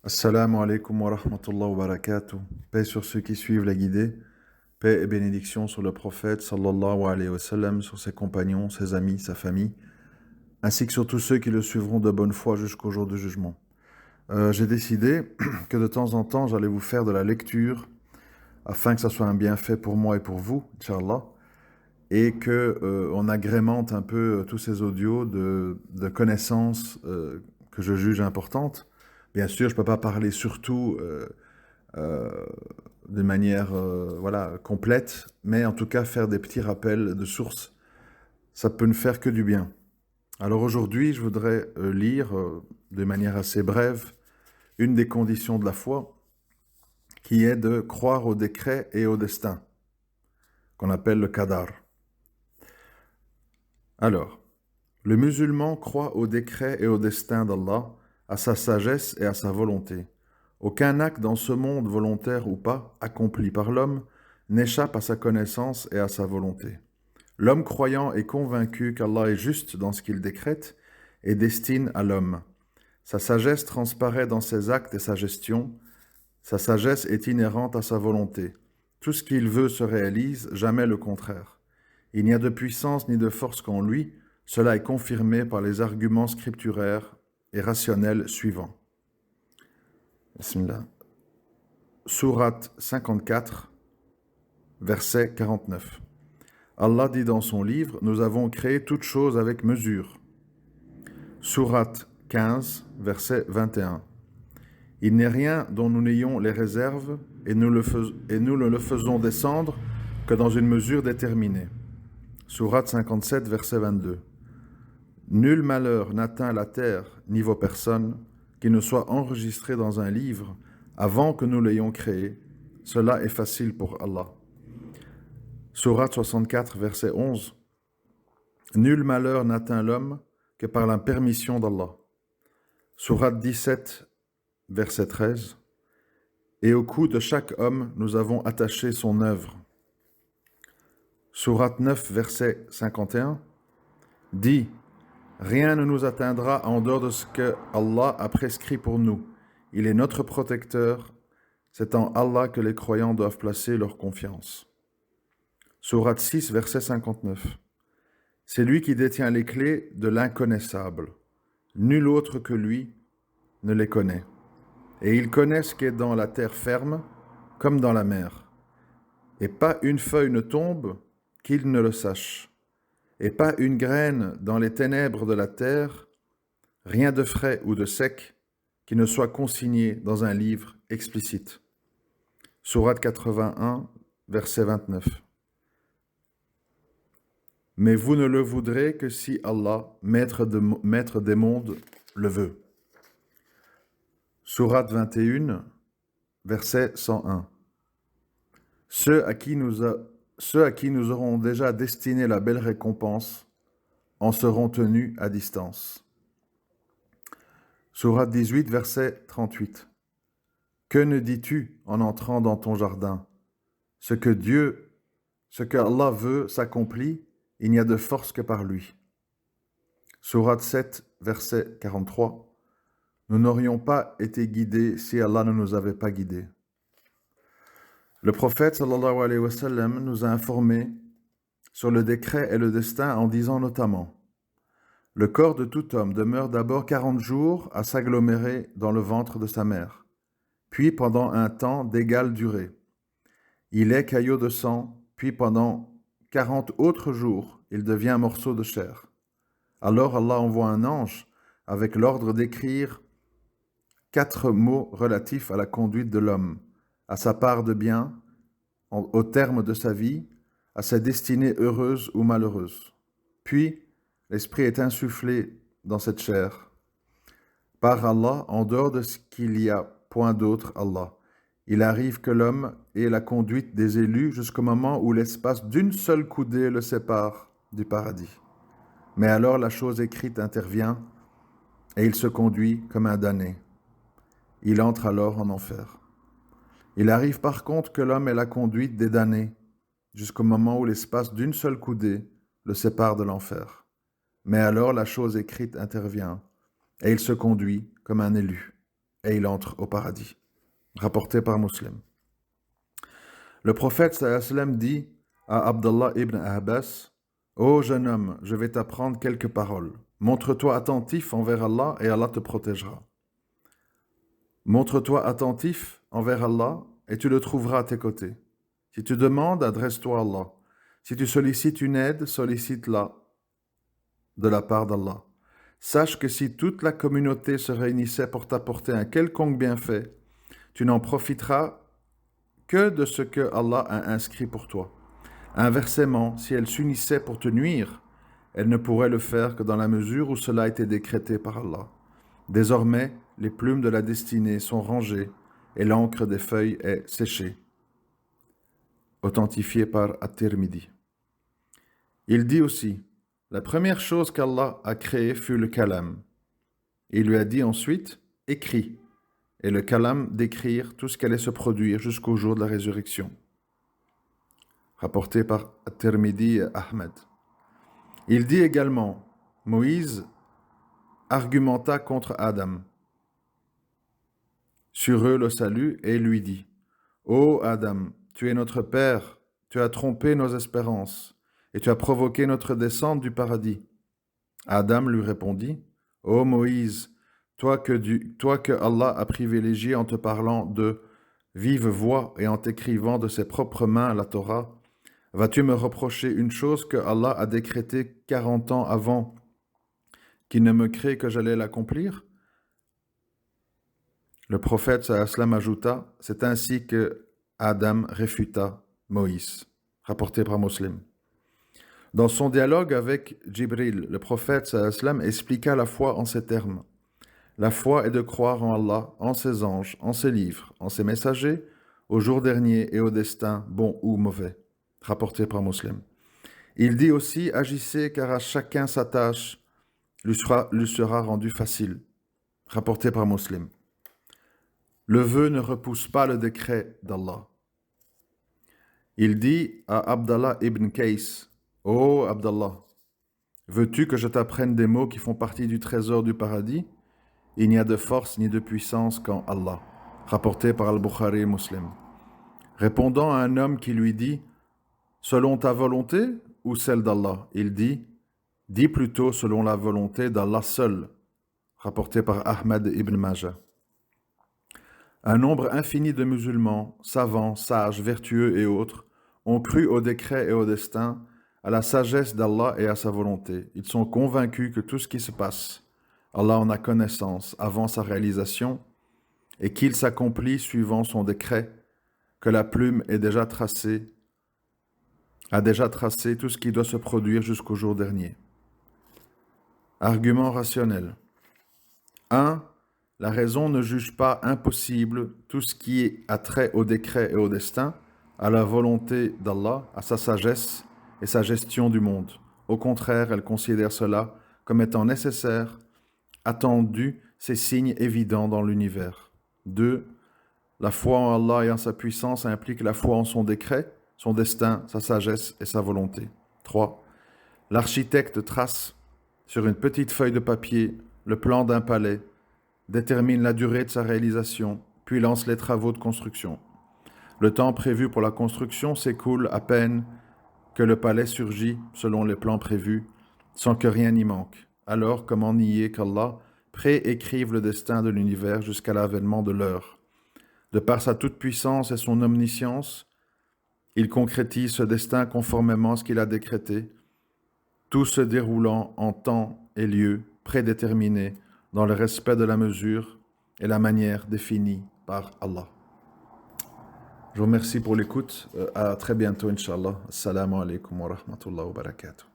Assalamu alaikum wa rahmatullahi wa barakatuh. Paix sur ceux qui suivent la guidée. Paix et bénédiction sur le prophète sallallahu alayhi wa sallam, sur ses compagnons, ses amis, sa famille, ainsi que sur tous ceux qui le suivront de bonne foi jusqu'au jour du jugement. J'ai décidé que de temps en temps, j'allais vous faire de la lecture afin que ça soit un bienfait pour moi et pour vous, Inch'Allah, et que on agrémente un peu tous ces audios de connaissances que je juge importantes. Bien sûr, je ne peux pas parler surtout euh, de manière voilà, complète, mais en tout cas faire des petits rappels de sources, ça peut ne faire que du bien. Alors aujourd'hui, je voudrais lire de manière assez brève une des conditions de la foi, qui est de croire au décret et au destin, qu'on appelle le qadar. Alors, le musulman croit au décret et au destin d'Allah, à sa sagesse et à sa volonté. Aucun acte dans ce monde, volontaire ou pas, accompli par l'homme, n'échappe à sa connaissance et à sa volonté. L'homme croyant est convaincu qu'Allah est juste dans ce qu'il décrète et destine à l'homme. Sa sagesse transparaît dans ses actes et sa gestion. Sa sagesse est inhérente à sa volonté. Tout ce qu'il veut se réalise, jamais le contraire. Il n'y a de puissance ni de force qu'en lui. Cela est confirmé par les arguments scripturaires et rationnels suivants. Bismillah. Sourate 54, verset 49. Allah dit dans son livre, nous avons créé toutes choses avec mesure. Sourate 15, verset 21. Il n'est rien dont nous n'ayons les réserves et nous ne le faisons descendre que dans une mesure déterminée. Sourate 57, verset 22. Nul malheur n'atteint la terre ni vos personnes qui ne soit enregistré dans un livre avant que nous l'ayons créé. Cela est facile pour Allah. Sourate 64, verset 11. Nul malheur n'atteint l'homme que par la permission d'Allah. Sourate 17, verset 13. Et au cou de chaque homme, nous avons attaché son œuvre. Sourate 9, verset 51. Dit, rien ne nous atteindra en dehors de ce que Allah a prescrit pour nous. Il est notre protecteur. C'est en Allah que les croyants doivent placer leur confiance. Sourate 6, verset 59. C'est lui qui détient les clés de l'inconnaissable. Nul autre que lui ne les connaît. Et il connaît ce qui est dans la terre ferme, comme dans la mer. Et pas une feuille ne tombe qu'il ne le sache. Et pas une graine dans les ténèbres de la terre, rien de frais ou de sec qui ne soit consigné dans un livre explicite. Sourate 81, verset 29. Mais vous ne le voudrez que si Allah, maître des mondes, le veut. Sourate 21, verset 101. Ceux à qui nous aurons déjà destiné la belle récompense en seront tenus à distance. Sourate 18, verset 38. Que ne dis-tu en entrant dans ton jardin? Ce que Allah veut s'accomplit, il n'y a de force que par lui. Sourate 7, verset 43. Nous n'aurions pas été guidés si Allah ne nous avait pas guidés. Le prophète sallallahu alayhi wa sallam nous a informés sur le décret et le destin en disant notamment: le corps de tout homme demeure d'abord 40 jours à s'agglomérer dans le ventre de sa mère, puis pendant un temps d'égale durée. Il est caillot de sang, puis pendant 40 autres jours, il devient un morceau de chair. Alors Allah envoie un ange avec l'ordre d'écrire 4 mots relatifs à la conduite de l'homme, à sa part de bien, au terme de sa vie, à sa destinée heureuse ou malheureuse. Puis, l'esprit est insufflé dans cette chair. Par Allah, en dehors de ce qu'il y a point d'autre Allah. Il arrive que l'homme ait la conduite des élus jusqu'au moment où l'espace d'une seule coudée le sépare du paradis. Mais alors la chose écrite intervient et il se conduit comme un damné. Il entre alors en enfer. Il arrive par contre que l'homme ait la conduite des damnés jusqu'au moment où l'espace d'une seule coudée le sépare de l'enfer. Mais alors la chose écrite intervient et il se conduit comme un élu. et il entre au paradis. Rapporté par Muslim. Le prophète sallallahu alayhi wa sallam dit à Abdallah ibn Abbas: Ô jeune homme, je vais t'apprendre quelques paroles. Montre-toi attentif envers Allah et Allah te protégera. Montre-toi attentif envers Allah et tu le trouveras à tes côtés. Si tu demandes, adresse-toi à Allah. Si tu sollicites une aide, sollicite-la de la part d'Allah. Sache que si toute la communauté se réunissait pour t'apporter un quelconque bienfait, tu n'en profiteras que de ce que Allah a inscrit pour toi. Inversement, si elle s'unissait pour te nuire, elle ne pourrait le faire que dans la mesure où cela a été décrété par Allah. Désormais, les plumes de la destinée sont rangées et l'encre des feuilles est séchée. Authentifié par At-Tirmidhi. Il dit aussi: la première chose qu'Allah a créée fut le kalam. Il lui a dit ensuite: écris. Et le kalam d'écrire tout ce qui allait se produire jusqu'au jour de la résurrection. Rapporté par At-Tirmidhi et Ahmed. Il dit également: Moïse argumenta contre Adam sur eux le salut et lui dit: Ô Adam, tu es notre père, tu as trompé nos espérances et tu as provoqué notre descente du paradis. Adam lui répondit: Ô Moïse, toi que Allah a privilégié en te parlant de vive voix et en t'écrivant de ses propres mains la Torah, vas-tu me reprocher une chose que Allah a décrétée 40 ans avant, qui ne me crée que j'allais l'accomplir? Le prophète sallallahu alayhi wa sallam ajouta: c'est ainsi que Adam réfuta Moïse. Rapporté par Muslim. Dans son dialogue avec Jibril, le prophète sallallahu alayhi wa sallam expliqua la foi en ces termes: la foi est de croire en Allah, en ses anges, en ses livres, en ses messagers, au jour dernier et au destin, bon ou mauvais. Rapporté par Muslim. Il dit aussi: agissez car à chacun sa tâche lui sera rendue facile. Rapporté par Muslim. Le vœu ne repousse pas le décret d'Allah. Il dit à Abdallah ibn Qays: Ô Abdallah, veux-tu que je t'apprenne des mots qui font partie du trésor du paradis? Il n'y a de force ni de puissance qu'en Allah. Rapporté par Al-Bukhari et Muslim. Répondant à un homme qui lui dit: selon ta volonté ou celle d'Allah? Il dit: dis plutôt selon la volonté d'Allah seul. Rapporté par Ahmed ibn Majah. Un nombre infini de musulmans, savants, sages, vertueux et autres, ont cru au décret et au destin, à la sagesse d'Allah et à sa volonté. Ils sont convaincus que tout ce qui se passe, Allah en a connaissance avant sa réalisation et qu'il s'accomplit suivant son décret, que la plume a déjà tracé tout ce qui doit se produire jusqu'au jour dernier. Argument rationnel. 1. La raison ne juge pas impossible tout ce qui a trait au décret et au destin, à la volonté d'Allah, à sa sagesse et sa gestion du monde. Au contraire, elle considère cela comme étant nécessaire, attendu, ces signes évidents dans l'univers. 2. La foi en Allah et en sa puissance implique la foi en son décret, son destin, sa sagesse et sa volonté. 3. L'architecte trace sur une petite feuille de papier le plan d'un palais, détermine la durée de sa réalisation, puis lance les travaux de construction. Le temps prévu pour la construction s'écoule à peine que le palais surgit selon les plans prévus, sans que rien n'y manque. Alors, comment nier qu'Allah préécrive le destin de l'univers jusqu'à l'avènement de l'heure? De par sa toute-puissance et son omniscience, il concrétise ce destin conformément à ce qu'il a décrété, tout se déroulant en temps et lieu prédéterminés, dans le respect de la mesure et la manière définie par Allah. Je vous remercie pour l'écoute. À très bientôt, Inch'Allah. Assalamu alaikum wa rahmatullahi wa barakatuh.